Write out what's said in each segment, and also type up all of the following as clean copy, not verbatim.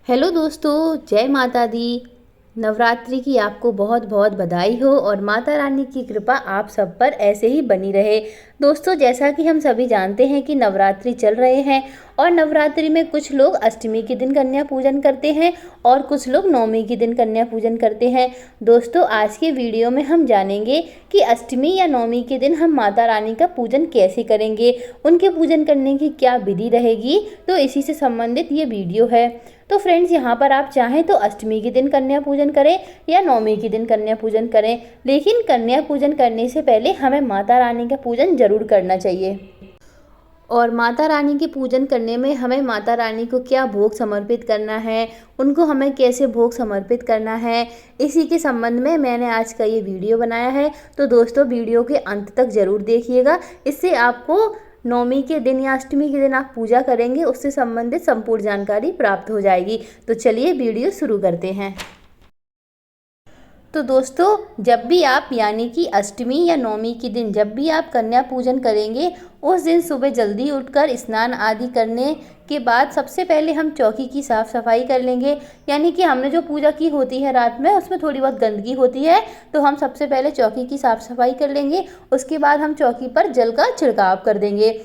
Hello दोस्तों, जय माता दी। नवरात्रि की आपको बहुत बहुत बधाई हो और माता रानी की कृपा आप सब पर ऐसे ही बनी रहे। दोस्तों, जैसा कि हम सभी जानते हैं कि नवरात्रि चल रहे हैं और नवरात्रि में कुछ लोग अष्टमी के दिन कन्या पूजन करते हैं और कुछ लोग नवमी के दिन कन्या पूजन करते हैं। दोस्तों, आज के वीडियो में हम जानेंगे कि अष्टमी या नवमी के दिन हम माता रानी का पूजन कैसे करेंगे, उनके पूजन करने की क्या विधि रहेगी। तो इसी से संबंधित ये वीडियो है। तो फ्रेंड्स, यहाँ पर आप चाहें तो अष्टमी के दिन कन्या पूजन करें या नवमी के दिन कन्या पूजन करें, लेकिन कन्या पूजन करने से पहले हमें माता रानी का पूजन जरूर करना चाहिए। और माता रानी के पूजन करने में हमें माता रानी को क्या भोग समर्पित करना है, उनको हमें कैसे भोग समर्पित करना है, इसी के संबंध में मैंने आज का ये वीडियो बनाया है। तो दोस्तों, वीडियो के अंत तक ज़रूर देखिएगा। इससे आपको नवमी के दिन या अष्टमी के दिन आप पूजा करेंगे उससे संबंधित संपूर्ण जानकारी प्राप्त हो जाएगी। तो चलिए वीडियो शुरू करते हैं। तो दोस्तों, जब भी आप यानी कि अष्टमी या नवमी के दिन जब भी आप कन्या पूजन करेंगे, उस दिन सुबह जल्दी उठकर स्नान आदि करने के बाद सबसे पहले हम चौकी की साफ़ सफाई कर लेंगे। यानी कि हमने जो पूजा की होती है रात में, उसमें थोड़ी बहुत गंदगी होती है, तो हम सबसे पहले चौकी की साफ़ सफाई कर लेंगे। उसके बाद हम चौकी पर जल का छिड़काव कर देंगे।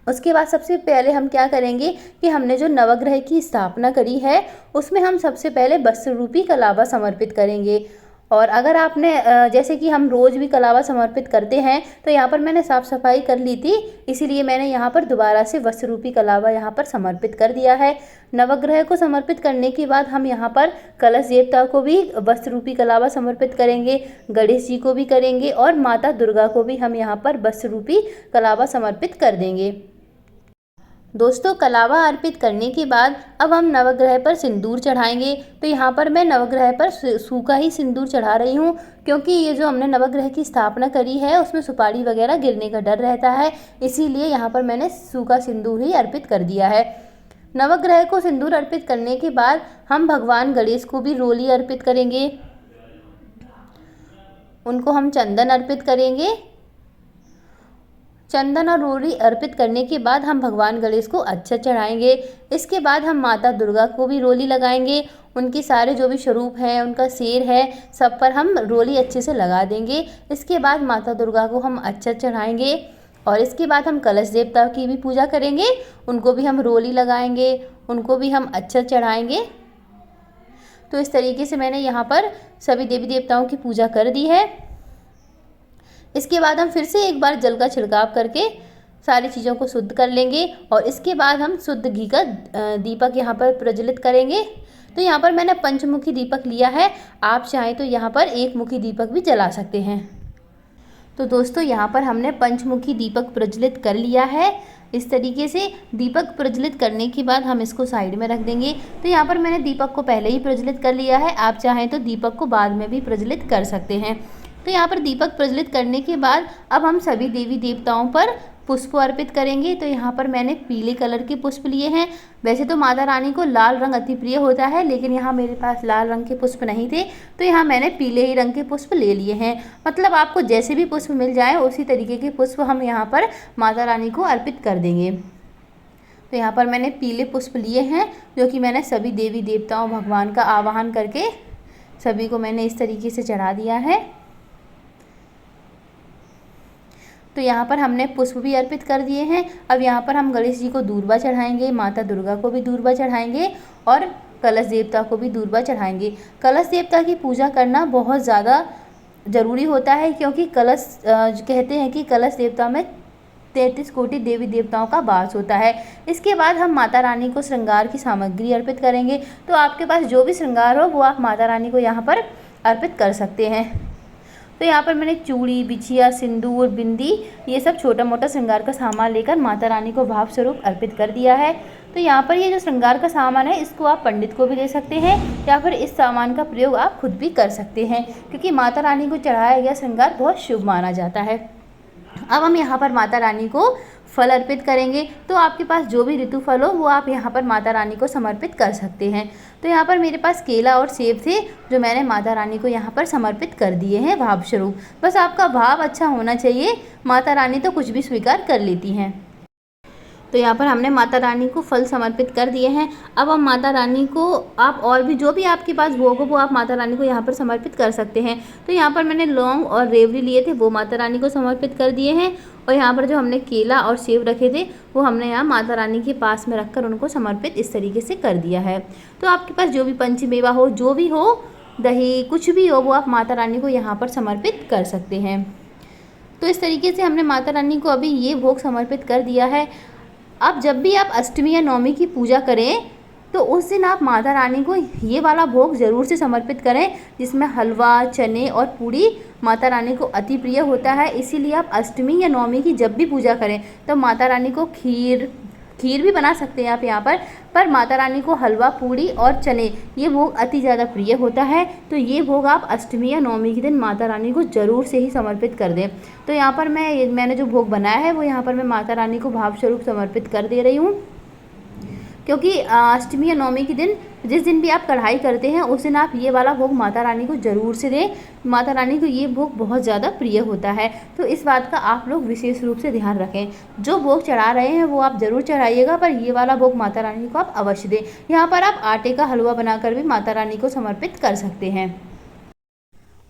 उसके बाद सबसे पहले हम क्या करेंगे कि हमने जो नवग्रह की स्थापना करी है उसमें हम सबसे पहले वस्त्र रूपी कलावा समर्पित करेंगे। और अगर आपने जैसे कि हम रोज़ भी कलावा समर्पित करते हैं, तो यहाँ पर मैंने साफ़ सफाई कर ली थी, इसीलिए मैंने यहाँ पर दोबारा से वस्त्र रूपी कलावा यहाँ पर समर्पित कर दिया है। नवग्रह को समर्पित करने के बाद हम यहाँ पर कलश देवता को भी वस्त्र रूपी कलावा समर्पित करेंगे, गणेश जी को भी करेंगे और माता दुर्गा को भी हम यहाँ पर वस्त्र रूपी कलावा समर्पित कर देंगे। दोस्तों, कलावा अर्पित करने के बाद अब हम नवग्रह पर सिंदूर चढ़ाएंगे। तो यहाँ पर मैं नवग्रह पर सूखा ही सिंदूर चढ़ा रही हूँ, क्योंकि ये जो हमने नवग्रह की स्थापना करी है उसमें सुपारी वगैरह गिरने का डर रहता है, इसीलिए यहाँ पर मैंने सूखा सिंदूर ही अर्पित कर दिया है। नवग्रह को सिंदूर अर्पित करने के बाद हम भगवान गणेश को भी रोली अर्पित करेंगे, उनको हम चंदन अर्पित करेंगे। चंदन और रोली अर्पित करने के बाद हम भगवान गणेश को अक्षत चढ़ाएंगे। इसके बाद हम माता दुर्गा को भी रोली लगाएंगे। उनके सारे जो भी स्वरूप हैं, उनका सिर है, सब पर हम रोली अच्छे से लगा देंगे। इसके बाद माता दुर्गा को हम अक्षत चढ़ाएंगे और इसके बाद हम कलश देवता की भी पूजा करेंगे, उनको भी हम रोली लगाएंगे, उनको भी हम अक्षत चढ़ाएंगे। तो इस तरीके से मैंने यहाँ पर सभी देवी देवताओं की पूजा कर दी है। इसके बाद हम फिर से एक बार जल का छिड़काव करके सारी चीज़ों को शुद्ध कर लेंगे और इसके बाद हम शुद्ध घी का दीपक यहाँ पर प्रज्वलित करेंगे। तो यहाँ पर मैंने पंचमुखी दीपक लिया है, आप चाहें तो यहाँ पर एक मुखी दीपक भी जला सकते हैं। तो दोस्तों, यहाँ पर हमने पंचमुखी दीपक प्रज्वलित कर लिया है। इस तरीके से दीपक प्रज्वलित करने के बाद हम इसको साइड में रख देंगे। तो यहाँ पर मैंने दीपक को पहले ही प्रज्वलित कर लिया है, आप चाहें तो दीपक को बाद में भी प्रज्वलित कर सकते हैं। तो यहाँ पर दीपक प्रज्वलित करने के बाद अब हम सभी देवी देवताओं पर पुष्प अर्पित करेंगे। तो यहाँ पर मैंने पीले कलर के पुष्प लिए हैं। वैसे तो माता रानी को लाल रंग अति प्रिय होता है, लेकिन यहाँ मेरे पास लाल रंग के पुष्प नहीं थे, तो यहाँ मैंने पीले ही रंग के पुष्प ले लिए हैं। मतलब आपको जैसे भी पुष्प मिल जाए उसी तरीके के पुष्प हम यहाँ पर माता रानी को अर्पित कर देंगे। तो यहाँ पर मैंने पीले पुष्प लिए हैं, जो कि मैंने सभी देवी देवताओं भगवान का आवाहन करके सभी को मैंने इस तरीके से चढ़ा दिया है। तो यहाँ पर हमने पुष्प भी अर्पित कर दिए हैं। अब यहाँ पर हम गणेश जी को दूर्वा चढ़ाएंगे, माता दुर्गा को भी दूर्वा चढ़ाएंगे और कलश देवता को भी दूर्वा चढ़ाएंगे। कलश देवता की पूजा करना बहुत ज़्यादा ज़रूरी होता है, क्योंकि कलश कहते हैं कि कलश देवता में 33 कोटि देवी देवताओं का वास होता है। इसके बाद हम माता रानी को श्रृंगार की सामग्री अर्पित करेंगे। तो आपके पास जो भी श्रृंगार हो वो आप माता रानी को यहाँ पर अर्पित कर सकते हैं। तो यहाँ पर मैंने चूड़ी, बिछिया, सिंदूर, बिंदी, ये सब छोटा मोटा श्रृंगार का सामान लेकर माता रानी को भाव स्वरूप अर्पित कर दिया है। तो यहाँ पर ये जो श्रृंगार का सामान है, इसको आप पंडित को भी दे सकते हैं या फिर इस सामान का प्रयोग आप खुद भी कर सकते हैं, क्योंकि माता रानी को चढ़ाया गया श्रृंगार बहुत शुभ माना जाता है। अब हम यहाँ पर माता रानी को फल अर्पित करेंगे। तो आपके पास जो भी ऋतु फल हो वो आप यहाँ पर माता रानी को समर्पित कर सकते हैं। तो यहाँ पर मेरे पास केला और सेब थे, जो मैंने माता रानी को यहाँ पर समर्पित कर दिए हैं भाव स्वरूप। बस आपका भाव अच्छा होना चाहिए, माता रानी तो कुछ भी स्वीकार कर लेती हैं। तो यहाँ पर हमने माता रानी को फल समर्पित कर दिए हैं। अब हम माता रानी को, आप और भी जो भी आपके पास भोग हो वो आप माता रानी को यहाँ पर समर्पित कर सकते हैं। तो यहाँ पर मैंने लौंग और रेवड़ी लिए थे वो माता रानी को समर्पित कर दिए हैं। और यहाँ पर जो हमने केला और सेब रखे थे वो हमने यहाँ माता रानी के पास में रखकर उनको समर्पित इस तरीके से कर दिया है। तो आपके पास जो भी पंचमेवा हो, जो भी हो, दही कुछ भी हो, वो आप माता रानी को यहाँ पर समर्पित कर सकते हैं। तो इस तरीके से हमने माता रानी को अभी ये भोग समर्पित कर दिया है। अब जब भी आप अष्टमी या नवमी की पूजा करें तो उस दिन आप माता रानी को ये वाला भोग ज़रूर से समर्पित करें, जिसमें हलवा, चने और पूड़ी माता रानी को अति प्रिय होता है। इसीलिए आप अष्टमी या नवमी की जब भी पूजा करें तो माता रानी को खीर भी बना सकते हैं आप यहाँ पर माता रानी को हलवा, पूड़ी और चने ये भोग अति ज़्यादा प्रिय होता है। तो ये भोग आप अष्टमी या नवमी के दिन माता रानी को ज़रूर से ही समर्पित कर दें। तो यहाँ पर मैंने जो भोग बनाया है वो यहाँ पर मैं माता रानी को भाव स्वरूप समर्पित कर दे रही हूँ, क्योंकि अष्टमी या नवमी के दिन जिस दिन भी आप कढ़ाई करते हैं उस दिन आप ये वाला भोग माता रानी को ज़रूर से दें। माता रानी को ये भोग बहुत ज़्यादा प्रिय होता है। तो इस बात का आप लोग विशेष रूप से ध्यान रखें। जो भोग चढ़ा रहे हैं वो आप ज़रूर चढ़ाइएगा, पर ये वाला भोग माता रानी को आप अवश्य दें। यहाँ पर आप आटे का हलवा बनाकर भी माता रानी को समर्पित कर सकते हैं।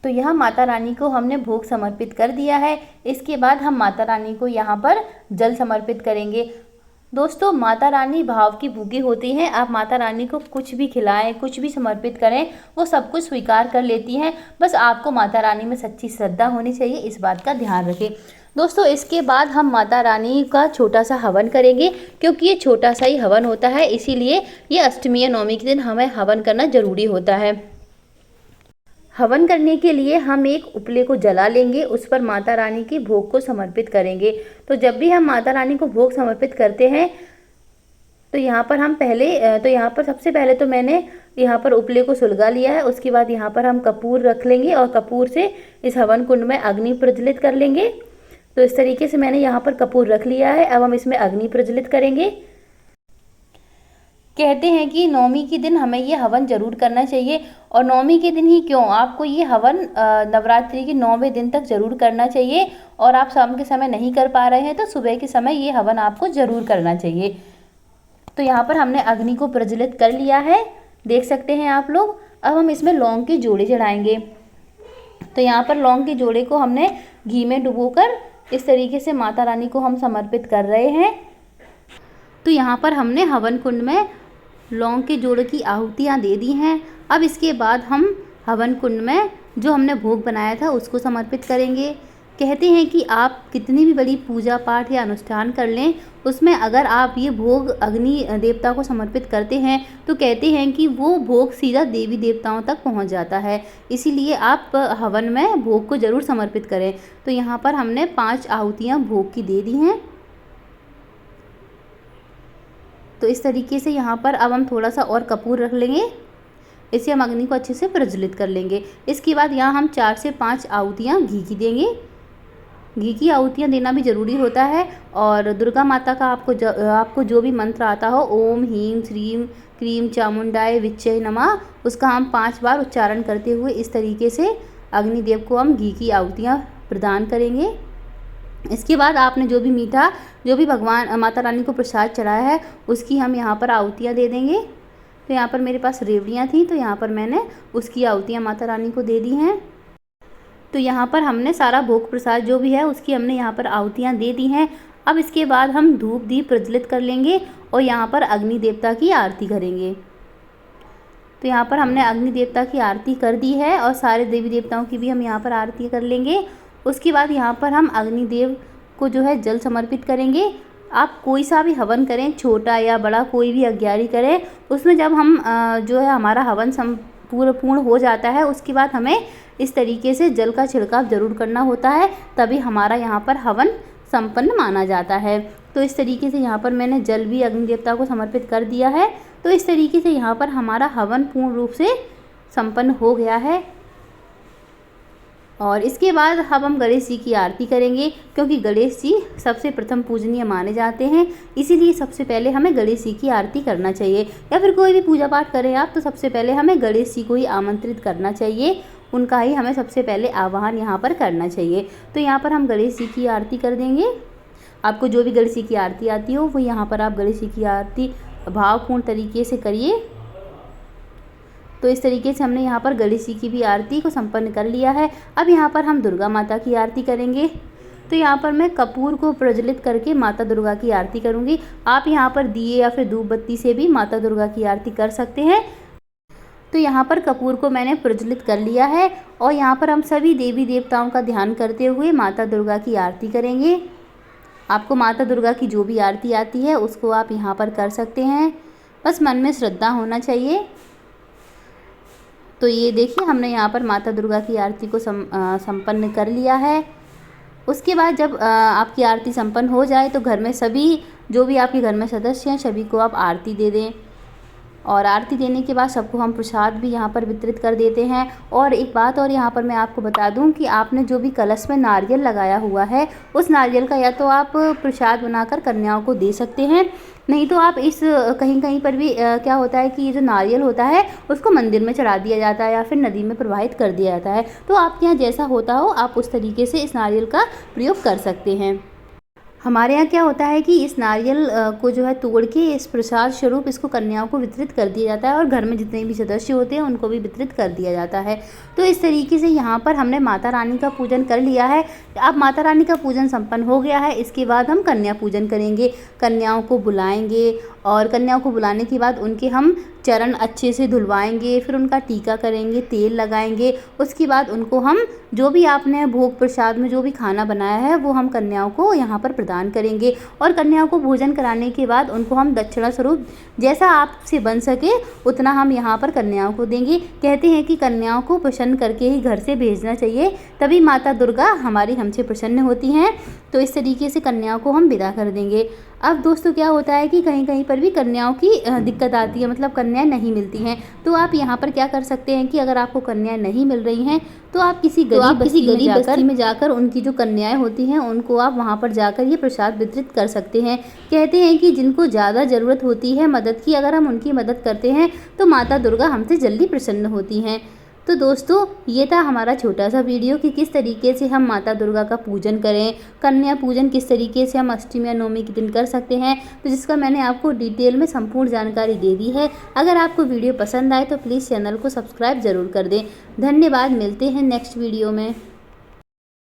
तो यहाँ माता रानी को हमने भोग समर्पित कर दिया है। इसके बाद हम माता रानी को यहाँ पर जल समर्पित करेंगे। दोस्तों, माता रानी भाव की भूखी होती हैं। आप माता रानी को कुछ भी खिलाएं, कुछ भी समर्पित करें, वो सब कुछ स्वीकार कर लेती हैं। बस आपको माता रानी में सच्ची श्रद्धा होनी चाहिए, इस बात का ध्यान रखें। दोस्तों, इसके बाद हम माता रानी का छोटा सा हवन करेंगे, क्योंकि ये छोटा सा ही हवन होता है, इसीलिए ये अष्टमी या नवमी के दिन हमें हवन करना ज़रूरी होता है। हवन करने के लिए हम एक उपले को जला लेंगे, उस पर माता रानी के भोग को समर्पित करेंगे। तो जब भी हम माता रानी को भोग समर्पित करते हैं तो यहाँ पर सबसे पहले तो मैंने यहाँ पर उपले को सुलगा लिया है। उसके बाद यहाँ पर हम कपूर रख लेंगे और कपूर से इस हवन कुंड में अग्नि प्रज्वलित कर लेंगे। तो इस तरीके से मैंने यहाँ पर कपूर रख लिया है। अब हम इसमें अग्नि प्रज्वलित करेंगे। कहते हैं कि नवमी के दिन हमें ये हवन ज़रूर करना चाहिए, और नवमी के दिन ही क्यों, आपको ये हवन नवरात्रि के 9वें दिन तक ज़रूर करना चाहिए। और आप शाम के समय नहीं कर पा रहे हैं तो सुबह के समय ये हवन आपको ज़रूर करना चाहिए। तो यहाँ पर हमने अग्नि को प्रज्वलित कर लिया है, देख सकते हैं आप लोग। अब हम इसमें लौंग के जोड़े चढ़ाएंगे। तो यहाँ पर लौंग के जोड़े को हमने घी में डुबोकर इस तरीके से माता रानी को हम समर्पित कर रहे हैं। तो यहाँ पर हमने हवन कुंड में लौंग के जोड़े की आहुतियाँ दे दी हैं। अब इसके बाद हम हवन कुंड में जो हमने भोग बनाया था उसको समर्पित करेंगे। कहते हैं कि आप कितनी भी बड़ी पूजा पाठ या अनुष्ठान कर लें, उसमें अगर आप ये भोग अग्नि देवता को समर्पित करते हैं तो कहते हैं कि वो भोग सीधा देवी देवताओं तक पहुंच जाता है। इसीलिए आप हवन में भोग को ज़रूर समर्पित करें। तो यहाँ पर हमने 5 आहुतियाँ भोग की दे दी हैं। तो इस तरीके से यहाँ पर अब हम थोड़ा सा और कपूर रख लेंगे, इसे हम अग्नि को अच्छे से प्रज्वलित कर लेंगे। इसके बाद यहाँ हम 4 से 5 आहुतियाँ घी की देंगे। घी की आहुतियाँ देना भी ज़रूरी होता है। और दुर्गा माता का आपको जो भी मंत्र आता हो, ओम ह्रीं श्रीं क्रीं चामुंडाय विच्चे नमः, उसका हम 5 बार उच्चारण करते हुए इस तरीके से अग्निदेव को हम घी की आहुतियाँ प्रदान करेंगे। इसके बाद आपने जो भी भगवान माता रानी को प्रसाद चढ़ाया है उसकी हम यहाँ पर आहुतियाँ दे देंगे। तो यहाँ पर मेरे पास रेवड़ियाँ थी, तो यहाँ पर मैंने उसकी आहुतियाँ माता रानी को दे दी हैं। तो यहाँ पर हमने सारा भोग प्रसाद जो भी है उसकी हमने यहाँ पर आहुतियाँ दे दी हैं। अब इसके बाद हम धूप दीप प्रज्वलित कर लेंगे और यहाँ पर अग्नि देवता की आरती करेंगे। तो यहाँ पर हमने अग्नि देवता की आरती कर दी है और सारे देवी देवताओं की भी हम यहाँ पर आरती कर लेंगे। उसके बाद यहाँ पर हम अग्निदेव को जो है जल समर्पित करेंगे। आप कोई सा भी हवन करें, छोटा या बड़ा, कोई भी अग्यारी करें, उसमें जब हम जो है हमारा हवन पूर्ण हो जाता है उसके बाद हमें इस तरीके से जल का छिड़काव ज़रूर करना होता है, तभी हमारा यहाँ पर हवन संपन्न माना जाता है। तो इस तरीके से यहाँ पर मैंने जल भी अग्नि देवता को समर्पित कर दिया है। तो इस तरीके से यहाँ पर हमारा हवन पूर्ण रूप से संपन्न हो गया है। और इसके बाद अब हम गणेश जी की आरती करेंगे, क्योंकि गणेश जी सबसे प्रथम पूजनीय माने जाते हैं, इसीलिए सबसे पहले हमें गणेश जी की आरती करना चाहिए। या फिर कोई भी पूजा पाठ करें आप तो सबसे पहले हमें गणेश जी को ही आमंत्रित करना चाहिए, उनका ही हमें सबसे पहले आवाहन यहाँ पर करना चाहिए। तो यहाँ पर हम गणेश जी की आरती कर देंगे। आपको जो भी गणेश जी की आरती आती हो वो यहाँ पर आप गणेश जी की आरती भावपूर्ण तरीके से करिए। तो इस तरीके से हमने यहाँ पर गणेश जी की भी आरती को संपन्न कर लिया है। अब यहाँ पर हम दुर्गा माता की आरती करेंगे। तो यहाँ पर मैं कपूर को प्रज्वलित करके माता दुर्गा की आरती करूँगी। आप यहाँ पर दिए या फिर धूप बत्ती से भी माता दुर्गा की आरती कर सकते हैं। तो यहाँ पर कपूर को मैंने प्रज्वलित कर लिया है और यहाँ पर हम सभी देवी देवताओं का ध्यान करते हुए माता दुर्गा की आरती करेंगे। आपको माता दुर्गा की जो भी आरती आती है उसको आप यहाँ पर कर सकते हैं, बस मन में श्रद्धा होना चाहिए। तो ये देखिए हमने यहाँ पर माता दुर्गा की आरती को संपन्न कर लिया है। उसके बाद जब आपकी आरती संपन्न हो जाए तो घर में सभी जो भी आपके घर में सदस्य हैं सभी को आप आरती दे दें। और आरती देने के बाद सबको हम प्रसाद भी यहाँ पर वितरित कर देते हैं। और एक बात और यहाँ पर मैं आपको बता दूँ कि आपने जो भी कलश में नारियल लगाया हुआ है उस नारियल का या तो आप प्रसाद बनाकर कन्याओं को दे सकते हैं, नहीं तो आप इस कहीं कहीं पर भी क्या होता है कि ये जो नारियल होता है उसको मंदिर में चढ़ा दिया जाता है या फिर नदी में प्रवाहित कर दिया जाता है। तो आपके यहाँ जैसा होता हो आप उस तरीके से इस नारियल का प्रयोग कर सकते हैं। हमारे यहाँ क्या होता है कि इस नारियल को जो है तोड़ के इस प्रसाद स्वरूप इसको कन्याओं को वितरित कर दिया जाता है और घर में जितने भी सदस्य होते हैं उनको भी वितरित कर दिया जाता है। तो इस तरीके से यहाँ पर हमने माता रानी का पूजन कर लिया है। अब माता रानी का पूजन संपन्न हो गया है। इसके बाद हम कन्या पूजन करेंगे, कन्याओं को बुलाएंगे और कन्याओं को बुलाने के बाद उनके हम चरण अच्छे से धुलवाएंगे, फिर उनका टीका करेंगे, तेल लगाएंगे। उसके बाद उनको हम जो भी आपने भोग प्रसाद में जो भी खाना बनाया है वो हम कन्याओं को यहाँ पर प्रदान करेंगे। और कन्याओं को भोजन कराने के बाद उनको हम दक्षिणा स्वरूप जैसा आपसे बन सके उतना हम यहाँ पर कन्याओं को देंगे। कहते हैं कि कन्याओं को प्रसन्न करके ही घर से भेजना चाहिए, तभी माता दुर्गा हमारी हमसे प्रसन्न होती हैं। तो इस तरीके से कन्याओं को हम विदा कर देंगे। अब दोस्तों क्या होता है कि कहीं कहीं पर भी कन्याओं की दिक्कत आती है, मतलब कन्याएं नहीं मिलती हैं। तो आप यहाँ पर क्या कर सकते हैं कि अगर आपको कन्याएं नहीं मिल रही हैं तो आप किसी गरीब बस्ती में जाकर उनकी जो कन्याएं होती हैं उनको आप वहाँ पर जाकर ये प्रसाद वितरित कर सकते हैं। कहते हैं कि जिनको ज़्यादा ज़रूरत होती है मदद की, अगर हम उनकी मदद करते हैं तो माता दुर्गा हमसे जल्दी प्रसन्न होती हैं। तो दोस्तों ये था हमारा छोटा सा वीडियो कि किस तरीके से हम माता दुर्गा का पूजन करें, कन्या पूजन किस तरीके से हम अष्टमी या नवमी के दिन कर सकते हैं, तो जिसका मैंने आपको डिटेल में संपूर्ण जानकारी दे दी है। अगर आपको वीडियो पसंद आए तो प्लीज़ चैनल को सब्सक्राइब ज़रूर कर दें। धन्यवाद, मिलते हैं नेक्स्ट वीडियो में।